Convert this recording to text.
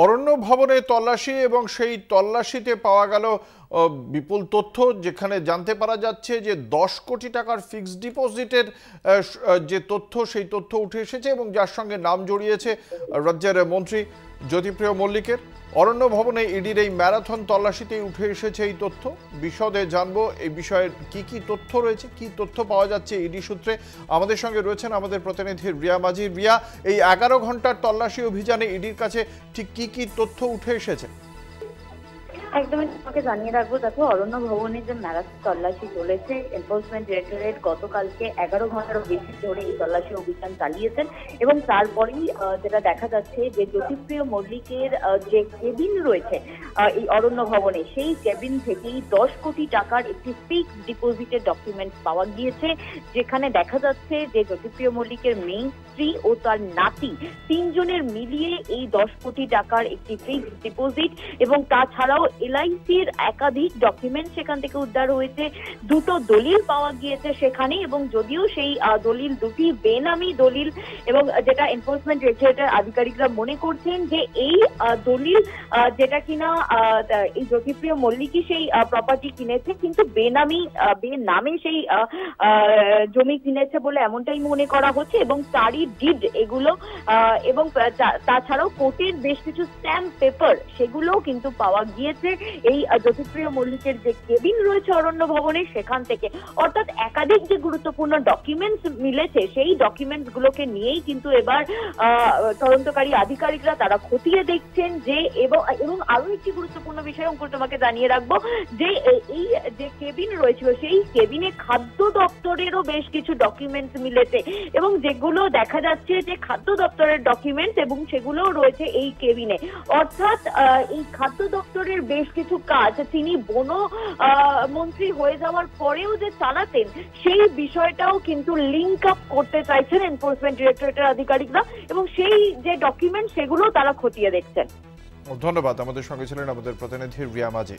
অরণ্য ভবনে তল্লাশি এবং সেই তল্লাশিতে পাওয়া গেল বিপুল তথ্য, যেখানে জানতে পারা যাচ্ছে যে 10 কোটি টাকার ফিক্সড ডিপোজিটের যে তথ্য, সেই তথ্য উঠে এসেছে এবং যার সঙ্গে নাম জড়িয়েছে রাজ্যের মন্ত্রী জ্যোতিপ্রিয় মল্লিকের। অরণ্য ভবনে ইডির এই ম্যারাথন তল্লাশিতেই উঠে এসেছে এই তথ্য। বিশদে জানবো এই বিষয়ের কি তথ্য রয়েছে, কি তথ্য পাওয়া যাচ্ছে ইডি সূত্রে। আমাদের সঙ্গে রয়েছেন আমাদের প্রতিনিধি রিয়া মাঝি। রিয়া, এই 11 ঘন্টার তল্লাশি অভিযানে ইডির কাছে ঠিক কি তথ্য উঠে এসেছে? একদমই তোমাকে জানিয়ে রাখবো, দেখো অরণ্য ভবনে যে ম্যারাথন তল্লাশি চলেছে, এনফোর্সমেন্ট ডিরেক্টরেট গতকালকে 11 ঘন্টারও বেশি ধরে এই তল্লাশি অভিযান চালিয়েছেন এবং তারপরেই যেটা দেখা যাচ্ছে যে জ্যোতিপ্রিয় মল্লিকের যে কেবিন রয়েছে এই অরণ্য ভবনে, সেই কেবিন থেকেই 10 কোটি টাকার একটি ফিক্সড ডিপোজিটের ডকুমেন্ট পাওয়া গিয়েছে, যেখানে দেখা যাচ্ছে যে জ্যোতিপ্রিয় মল্লিকের মেয়ে, স্ত্রী ও তার নাতি তিনজনের মিলিয়ে এই 10 কোটি টাকার একটি ফিক্সড ডিপোজিট এবং তাছাড়াও এলআইসির একাধিক ডকুমেন্ট সেখান থেকে উদ্ধার হয়েছে। দুটো দলিল পাওয়া গিয়েছে সেখানে, এবং যদিও সেই দলিল দুটি বেনামি দলিল, এবং যেটা এনফোর্সমেন্ট ডিরেক্টরেটের আধিকারিকরা মনে করছেন যে এই দলিল যেটা কিনা এই জ্যোতিপ্রিয় মল্লিকই সেই প্রপার্টি কিনেছে, কিন্তু বেনামে সেই জমি কিনেছে বলে এমনটাই মনে করা হচ্ছে, এবং তারই ডিড এগুলো, এবং তাছাড়াও কোর্টের বেশ কিছু স্ট্যাম্প পেপার সেগুলোও কিন্তু পাওয়া গিয়েছে এই জ্যোতিপ্রিয় মল্লিকের যে কেবিন রয়েছে অরণ্য ভবনে সেখান থেকে। অর্থাৎ একাধিক যে গুরুত্বপূর্ণ ডকুমেন্টস মিলেছে, সেই ডকুমেন্টস গুলোকে নিয়েই কিন্তু এবার তদন্তকারী আধিকারিকরা তারা খতিয়ে দেখছেন যে, এবং আরো একটি গুরুত্বপূর্ণ বিষয় অঙ্কুর তোমাকে জানিয়ে রাখবো, যে এই যে কেবিন রয়েছিল সেই কেবিনে খাদ্য দপ্তরেরও বেশ কিছু ডকুমেন্টস মিলেছে, এবং যেগুলো দেখা যাচ্ছে যে খাদ্য দপ্তরের ডকুমেন্টস, এবং সেগুলোও রয়েছে এই কেবিনে। অর্থাৎ এই খাদ্য দপ্তরের বেশ কিছু কাজ তিনি বন মন্ত্রী হয়ে যাওয়ার পরেও যে চালাতেন, সেই বিষয়টাও কিন্তু লিঙ্ক আপ করতে চাইছেন এনফোর্সমেন্ট ডিরেক্টরেটের আধিকারিকরা, এবং সেই যে ডকুমেন্ট সেগুলো তারা খতিয়ে দেখছেন। ধন্যবাদ। আমাদের সঙ্গে ছিলেন আমাদের প্রতিনিধি রিয়া মাঝি।